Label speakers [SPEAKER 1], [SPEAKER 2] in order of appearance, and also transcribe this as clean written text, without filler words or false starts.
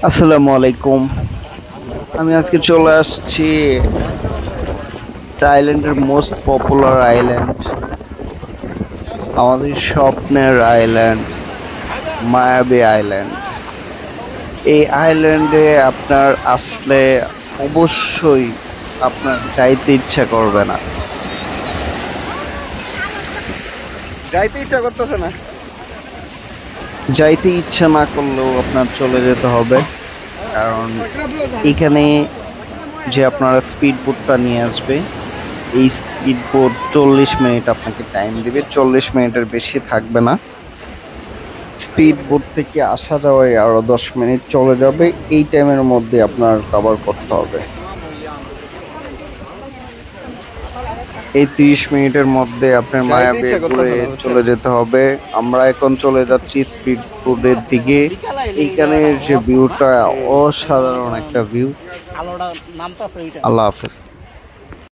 [SPEAKER 1] আসসালামু আলাইকুম। আমি আজকে চলে আসছি থাইল্যান্ডের মোস্ট পপুলার আইল্যান্ড, আমাদের স্বপ্নের আইল্যান্ড, মায়াবী আইল্যান্ড। এই আইল্যান্ডে আপনার আসলে অবশ্যই আপনার যাইতে ইচ্ছা করবে না।
[SPEAKER 2] যাইতে ইচ্ছা করতেছে না।
[SPEAKER 1] যাইতে ইচ্ছা না করলেও আপনার চলে যেতে হবে, কারণ এখানে যে আপনারা স্পিড বোটটা নিয়ে আসবে, এই স্পিড বোট 40 মিনিট আপনাকে টাইম দিবে, 40 মিনিটের বেশি থাকবে না। স্পিড বোট থেকে আসা যাওয়ায় আরো 10 মিনিট চলে যাবে, এই টাইমের মধ্যে আপনার কভার করতে হবে। এই 30 মিনিটের মধ্যে আপনার
[SPEAKER 2] যাইতে
[SPEAKER 1] মায়াবী
[SPEAKER 2] ইচ্ছা
[SPEAKER 1] ঘুরে
[SPEAKER 2] করতেছে না বুঝছেন।
[SPEAKER 1] চলে যেতে হবে। আমরা এখন চলে যাচ্ছি স্পিড বোটের দিকে। এইখানের যে ভিউটা, অসাধারণ একটা ভিউ। আল্লাহ হাফেজ।